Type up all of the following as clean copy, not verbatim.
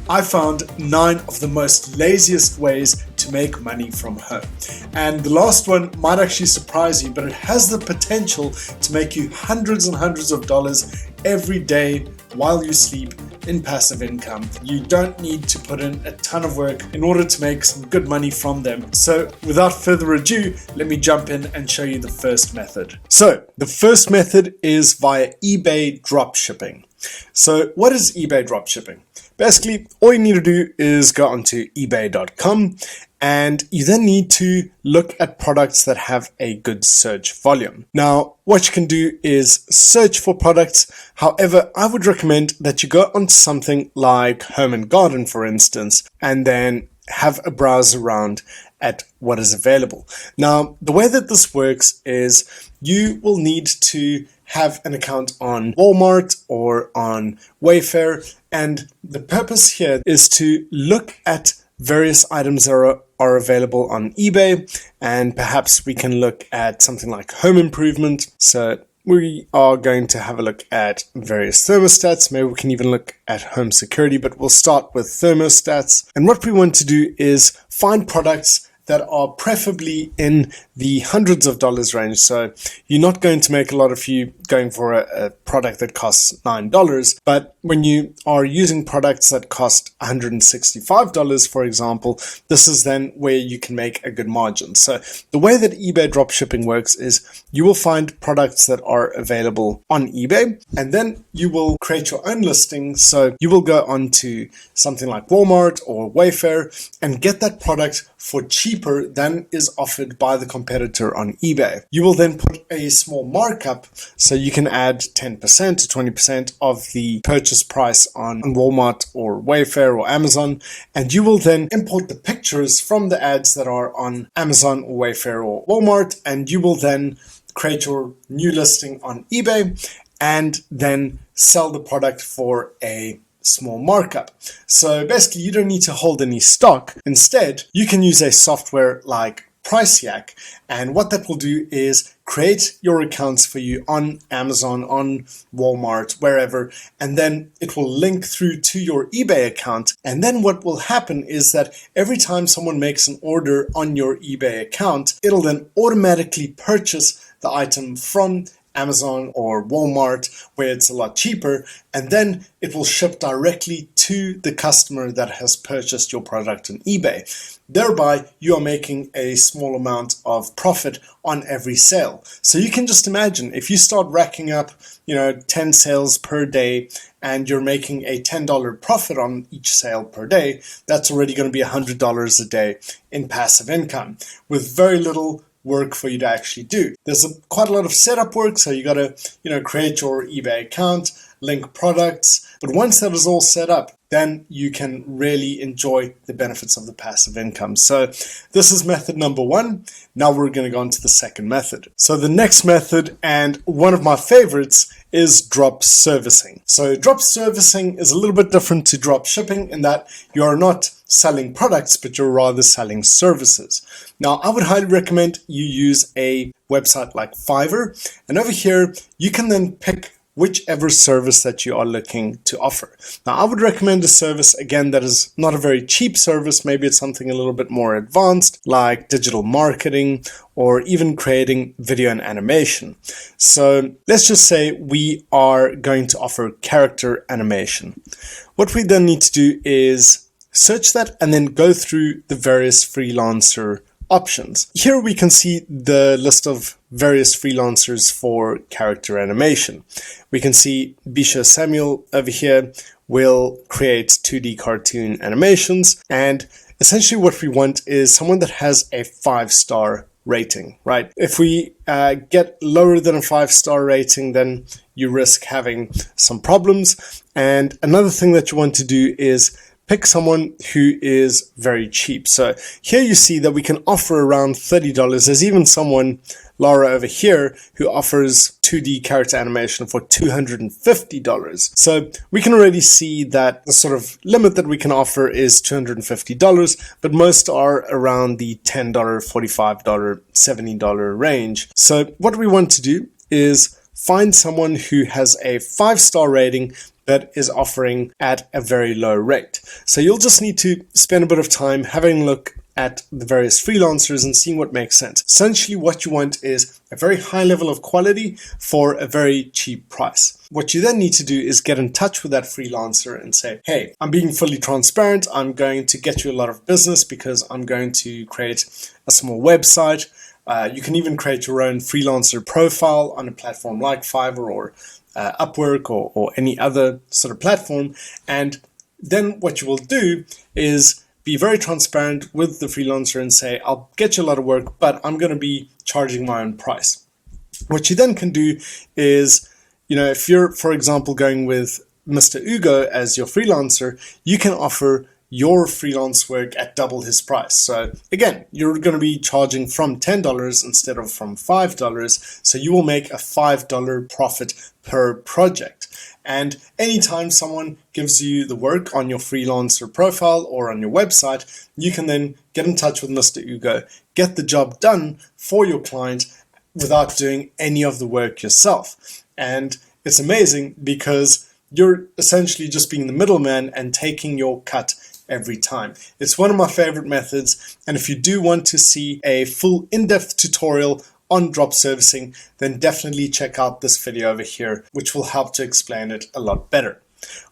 I found 9 of the most laziest ways to make money from home. And the last one might actually surprise you, but it has the potential to make you hundreds and hundreds of dollars every day while you sleep in passive income. You don't need to put in a ton of work in order to make some good money from them. So without further ado, let me jump in and show you the first method. So the first method is via eBay dropshipping. So what is eBay dropshipping? Basically, all you need to do is go onto ebay.com and you then need to look at products that have a good search volume. Now, what you can do is search for products. However, I would recommend that you go onto something like Home and Garden, for instance, and then have a browse around at what is available. Now, the way that this works is you will need to have an account on Walmart or on Wayfair, and the purpose here is to look at various items that are available on eBay, and perhaps we can look at something like home improvement. So we are going to have a look at various thermostats. Maybe we can even look at home security, but we'll start with thermostats. And what we want to do is find products that are preferably in the hundreds of dollars range. So you're not going to make a lot of you going for a product that costs $9, but when you are using products that cost $165, for example, this is then where you can make a good margin. So the way that eBay dropshipping works is you will find products that are available on eBay, and then you will create your own listing. So you will go onto something like Walmart or Wayfair and get that product for cheaper than is offered by the competitor on eBay. You will then put a small markup, so you can add 10% to 20% of the purchase price on Walmart or Wayfair or Amazon, and you will then import the pictures from the ads that are on Amazon or Wayfair or Walmart, and you will then create your new listing on eBay and then sell the product for a small markup. So basically, you don't need to hold any stock. Instead, you can use a software like Priceyak, and what that will do is create your accounts for you on Amazon, on Walmart, wherever, and then it will link through to your eBay account. And then what will happen is that every time someone makes an order on your eBay account, it'll then automatically purchase the item from Amazon or Walmart, where it's a lot cheaper, and then it will ship directly to the customer that has purchased your product on eBay. Thereby, you are making a small amount of profit on every sale. So you can just imagine if you start racking up, 10 sales per day, and you're making a $10 profit on each sale per day, that's already going to be $100 a day in passive income with very little work for you to actually do. There's quite a lot of setup work, so you got to create your eBay account, link products, but once that is all set up, then you can really enjoy the benefits of the passive income. So this is method number 1. Now we're going to go on to the second method. So the next method, and one of my favorites, is drop servicing. So drop servicing is a little bit different to drop shipping in that you're not selling products, but you're rather selling services. Now, I would highly recommend you use a website like Fiverr, and over here you can then pick whichever service that you are looking to offer. Now, I would recommend a service, again, that is not a very cheap service. Maybe it's something a little bit more advanced, like digital marketing or even creating video and animation. So let's just say we are going to offer character animation. What we then need to do is search that and then go through the various freelancer options. Here we can see the list of various freelancers for character animation. We can see Bisha Samuel over here will create 2D cartoon animations, and essentially what we want is someone that has a 5-star rating, right? If we get lower than a 5-star rating, then you risk having some problems. And another thing that you want to do is pick someone who is very cheap. So here you see that we can offer around $30. There's even someone, Laura over here, who offers 2D character animation for $250. So we can already see that the sort of limit that we can offer is $250, but most are around the $10, $45, $70 range. So what we want to do is find someone who has a 5-star rating, that is offering at a very low rate. So you'll just need to spend a bit of time having a look at the various freelancers and seeing what makes sense. Essentially, what you want is a very high level of quality for a very cheap price. What you then need to do is get in touch with that freelancer and say, hey, I'm being fully transparent. I'm going to get you a lot of business because I'm going to create a small website. You can even create your own freelancer profile on a platform like Fiverr or Upwork or any other sort of platform. And then what you will do is be very transparent with the freelancer and say, I'll get you a lot of work, but I'm going to be charging my own price. What you then can do is, if you're, for example, going with Mr. Ugo as your freelancer, you can offer your freelance work at double his price. So again, you're going to be charging from $10 instead of from $5. So you will make a $5 profit per project. And anytime someone gives you the work on your freelancer profile or on your website, you can then get in touch with Mr. Ugo, get the job done for your client without doing any of the work yourself. And it's amazing because you're essentially just being the middleman and taking your cut every time. It's one of my favorite methods. And if you do want to see a full in-depth tutorial on drop servicing, then definitely check out this video over here, which will help to explain it a lot better.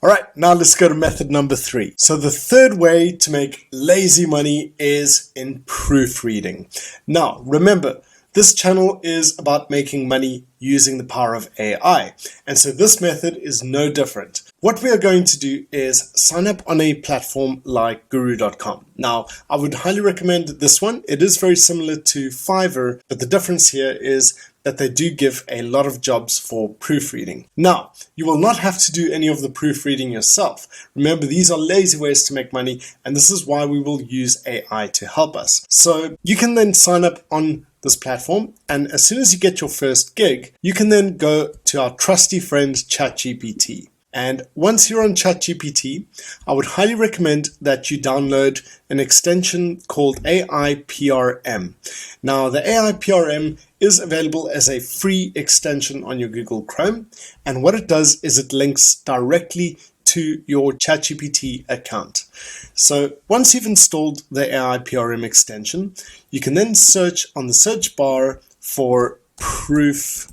All right, now let's go to method number 3. So the third way to make lazy money is in proofreading. Now, remember, this channel is about making money using the power of AI. And so this method is no different. What we are going to do is sign up on a platform like guru.com. Now, I would highly recommend this one. It is very similar to Fiverr, but the difference here is that they do give a lot of jobs for proofreading. Now, you will not have to do any of the proofreading yourself. Remember, these are lazy ways to make money, and this is why we will use AI to help us. So you can then sign up on this platform, and as soon as you get your first gig, you can then go to our trusty friend ChatGPT. And once you're on ChatGPT, I would highly recommend that you download an extension called AIPRM. Now, the AIPRM is available as a free extension on your Google Chrome. And what it does is it links directly to your ChatGPT account. So once you've installed the AIPRM extension, you can then search on the search bar for proofreading.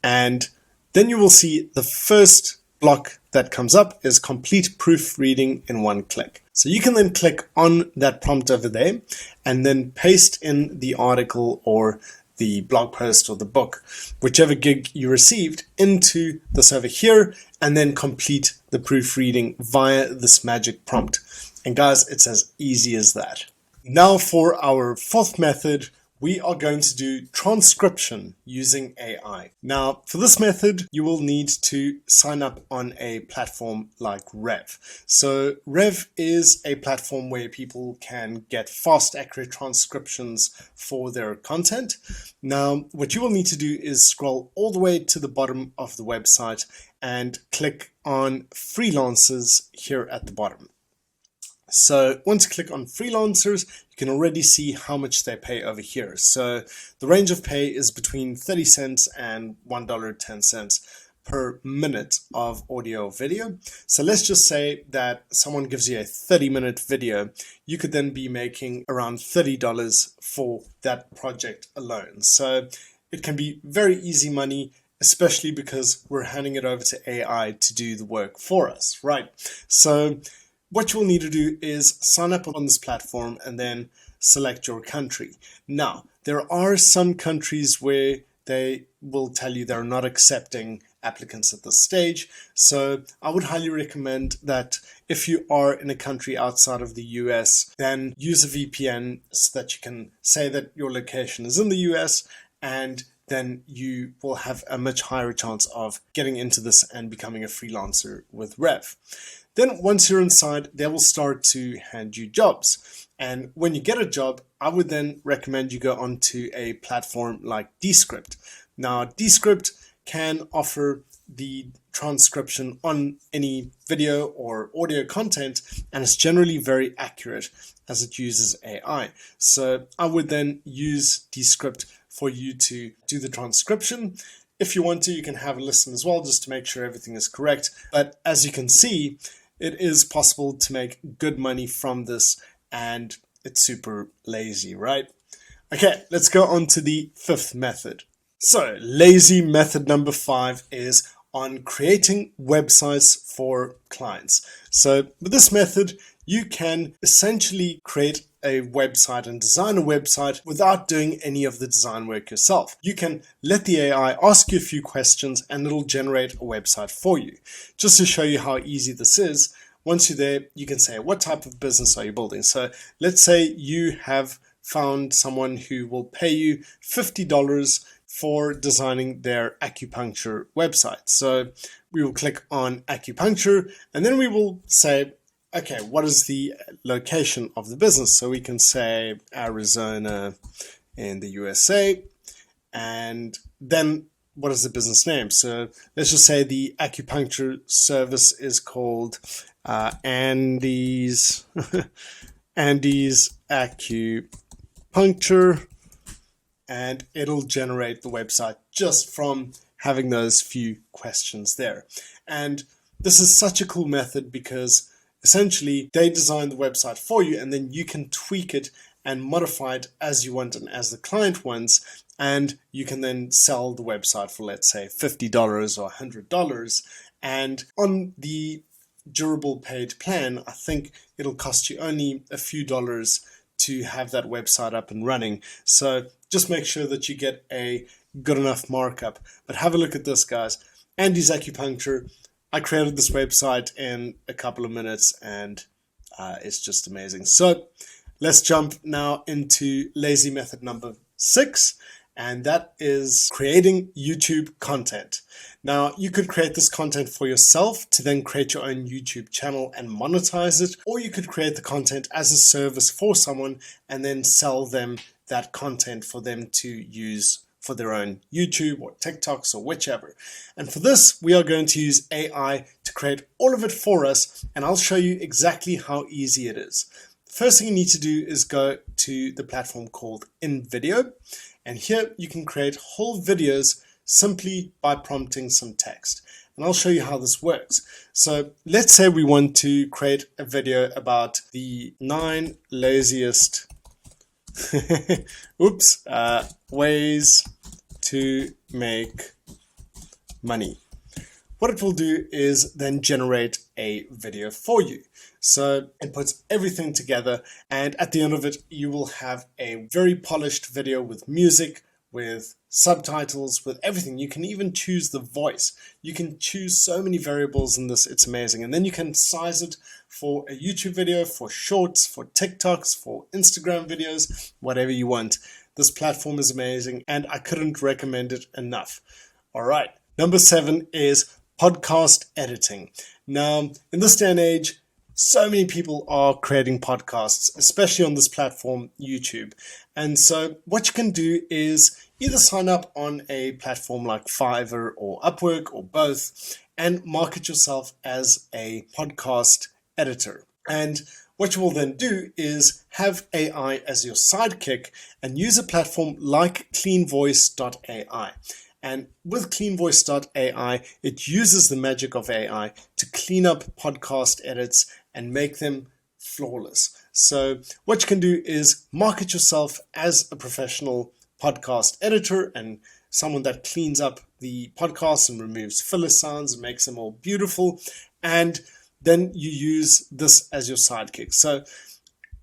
And then you will see the first block that comes up is complete proofreading in one click. So you can then click on that prompt over there and then paste in the article or the blog post or the book, whichever gig you received, into this over here, and then complete the proofreading via this magic prompt. And guys, it's as easy as that. Now for our fourth method, we are going to do transcription using AI. Now, for this method, you will need to sign up on a platform like Rev. So Rev is a platform where people can get fast, accurate transcriptions for their content. Now, what you will need to do is scroll all the way to the bottom of the website and click on freelancers here at the bottom. So once you click on freelancers, you can already see how much they pay over here. So the range of pay is between 30 cents and $1.10 per minute of audio or video. So let's just say that someone gives you a 30-minute video. You could then be making around $30 for that project alone. So it can be very easy money, especially because we're handing it over to AI to do the work for us, right? So what you'll need to do is sign up on this platform and then select your country. Now, there are some countries where they will tell you they're not accepting applicants at this stage. So I would highly recommend that if you are in a country outside of the US, then use a VPN so that you can say that your location is in the US, and then you will have a much higher chance of getting into this and becoming a freelancer with Rev. Then once you're inside, they will start to hand you jobs. And when you get a job, I would then recommend you go onto a platform like Descript. Now, Descript can offer the transcription on any video or audio content, and it's generally very accurate as it uses AI. So I would then use Descript for you to do the transcription. If you want to, you can have a listen as well, just to make sure everything is correct. But as you can see, it is possible to make good money from this, and it's super lazy, right? Okay, let's go on to the fifth method. So, lazy method number 5 is on creating websites for clients. So, with this method, you can essentially create a website and design a website without doing any of the design work yourself. You can let the AI ask you a few questions and it'll generate a website for you. Just to show you how easy this is, once you're there, you can say, what type of business are you building? So let's say you have found someone who will pay you $50 for designing their acupuncture website. So we will click on acupuncture and then we will say, okay, what is the location of the business? So we can say Arizona in the USA. And then what is the business name? So let's just say the acupuncture service is called Andy's Acupuncture, and it'll generate the website just from having those few questions there. And this is such a cool method because essentially they design the website for you and then you can tweak it and modify it as you want and as the client wants, and you can then sell the website for, let's say, $50 or $100. And on the durable paid plan, I think it'll cost you only a few dollars to have that website up and running. So just make sure that you get a good enough markup. But have a look at this, guys. Andy's Acupuncture. I created this website in a couple of minutes and it's just amazing. So let's jump now into lazy method number 6. And that is creating YouTube content. Now, you could create this content for yourself to then create your own YouTube channel and monetize it, or you could create the content as a service for someone and then sell them that content for them to use for their own YouTube or TikToks or whichever. And for this, we are going to use AI to create all of it for us, and I'll show you exactly how easy it is. The first thing you need to do is go to the platform called Unveil. And here you can create whole videos simply by prompting some text. And I'll show you how this works. So let's say we want to create a video about the 9 laziest ways to make money. What it will do is then generate a video for you. So it puts everything together, and at the end of it, you will have a very polished video with music, with subtitles, with everything. You can even choose the voice. You can choose so many variables in this, it's amazing. And then you can size it for a YouTube video, for shorts, for TikToks, for Instagram videos, whatever you want. This platform is amazing, and I couldn't recommend it enough. All right, number 7 is podcast editing. Now, in this day and age, so many people are creating podcasts, especially on this platform, YouTube. And so what you can do is either sign up on a platform like Fiverr or Upwork or both and market yourself as a podcast editor. And what you will then do is have AI as your sidekick and use a platform like cleanvoice.ai. And with cleanvoice.ai, it uses the magic of AI to clean up podcast edits and make them flawless. So what you can do is market yourself as a professional podcast editor and someone that cleans up the podcasts and removes filler sounds and makes them all beautiful. And then you use this as your sidekick. So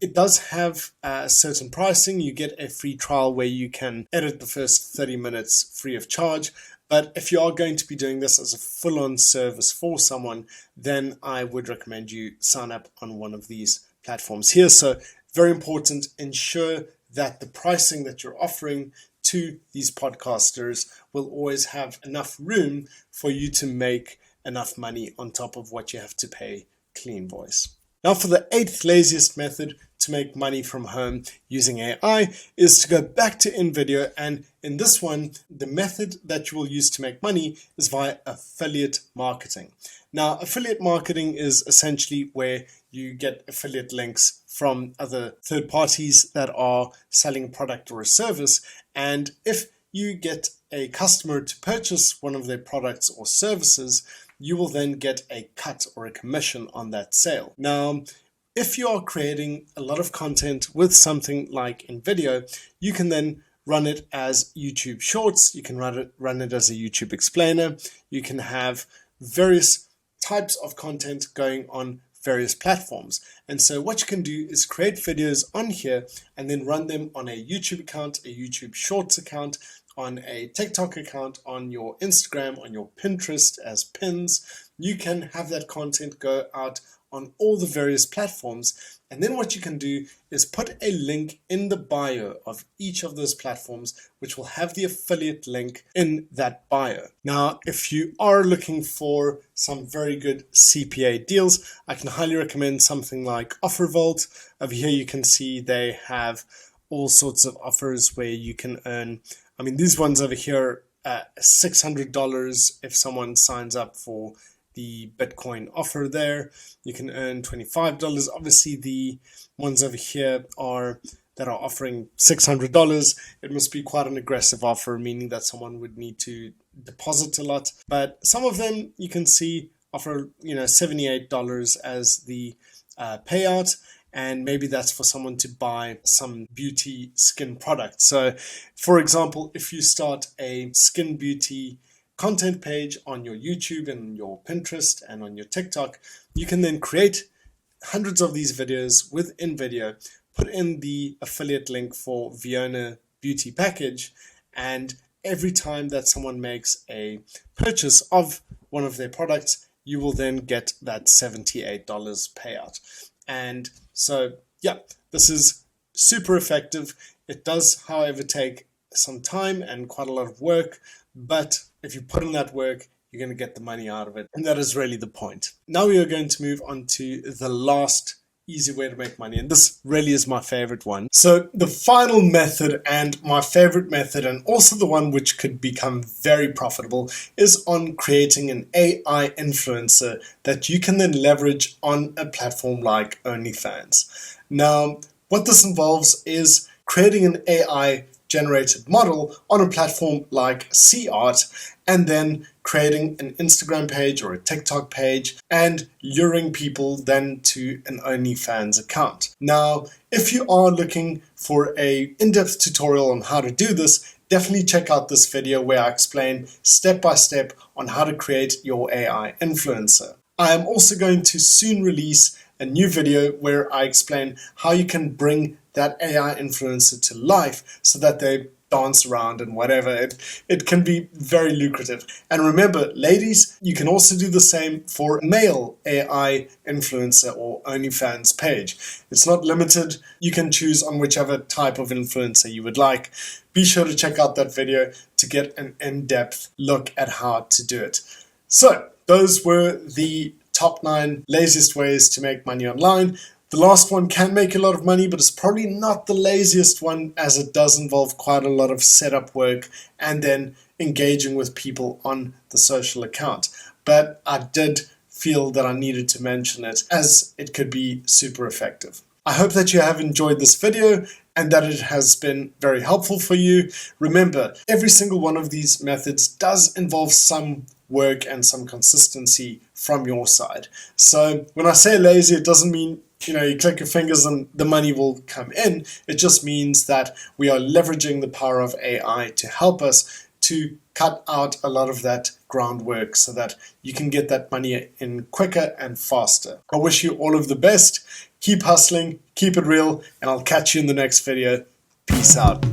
it does have certain pricing. You get a free trial where you can edit the first 30 minutes free of charge. But if you are going to be doing this as a full-on service for someone, then I would recommend you sign up on one of these platforms here. So very important, ensure that the pricing that you're offering to these podcasters will always have enough room for you to make enough money on top of what you have to pay Clean Voice. Now for the 8th laziest method to make money from home using AI is to go back to InVideo, and in this one, the method that you will use to make money is via affiliate marketing. Now, affiliate marketing is essentially where you get affiliate links from other third parties that are selling a product or a service, and if you get a customer to purchase one of their products or services, you will then get a cut or a commission on that sale. Now, if you are creating a lot of content with something like in video, you can then run it as YouTube Shorts, you can run it as a YouTube explainer, you can have various types of content going on various platforms. And so what you can do is create videos on here and then run them on a YouTube account, a YouTube Shorts account, on a TikTok account, on your Instagram, on your Pinterest as pins. You can have that content go out on all the various platforms. And then what you can do is put a link in the bio of each of those platforms, which will have the affiliate link in that bio. Now, if you are looking for some very good CPA deals, I can highly recommend something like OfferVault. Over here, you can see they have all sorts of offers where you can earn, these ones over here, $600 if someone signs up for the Bitcoin offer there. You can earn $25. Obviously, the ones over here that are offering $600. It must be quite an aggressive offer, meaning that someone would need to deposit a lot. But some of them you can see offer, $78 as the payout. And maybe that's for someone to buy some beauty skin product. So, for example, if you start a skin beauty content page on your YouTube and your Pinterest and on your TikTok, you can then create hundreds of these videos within video, put in the affiliate link for Viona Beauty Package, and every time that someone makes a purchase of one of their products, you will then get that $78 payout. And so, yeah, this is super effective. It does, however, take some time and quite a lot of work, but if you put in that work, you're going to get the money out of it. And that is really the point. Now we are going to move on to the last easy way to make money. And this really is my favorite one. So the final method, and my favorite method, and also the one which could become very profitable, is on creating an AI influencer that you can then leverage on a platform like OnlyFans. Now, what this involves is creating an AI generated model on a platform like CArt, and then creating an Instagram page or a TikTok page and luring people then to an OnlyFans account. Now, if you are looking for an in-depth tutorial on how to do this, definitely check out this video where I explain step by step on how to create your AI influencer. I am also going to soon release a new video where I explain how you can bring that AI influencer to life so that they dance around and whatever. It can be very lucrative. And remember, ladies, you can also do the same for male AI influencer or OnlyFans page. It's not limited. You can choose on whichever type of influencer you would like. Be sure to check out that video to get an in-depth look at how to do it. So, those were the top 9 laziest ways to make money online. The last one can make a lot of money, but it's probably not the laziest one, as it does involve quite a lot of setup work and then engaging with people on the social account. But I did feel that I needed to mention it as it could be super effective. I hope that you have enjoyed this video and that it has been very helpful for you. Remember, every single one of these methods does involve some work and some consistency from your side. So when I say lazy, it doesn't mean you click your fingers and the money will come in. It just means that we are leveraging the power of AI to help us to cut out a lot of that groundwork so that you can get that money in quicker and faster. I wish you all of the best. Keep hustling, keep it real, and I'll catch you in the next video. Peace out.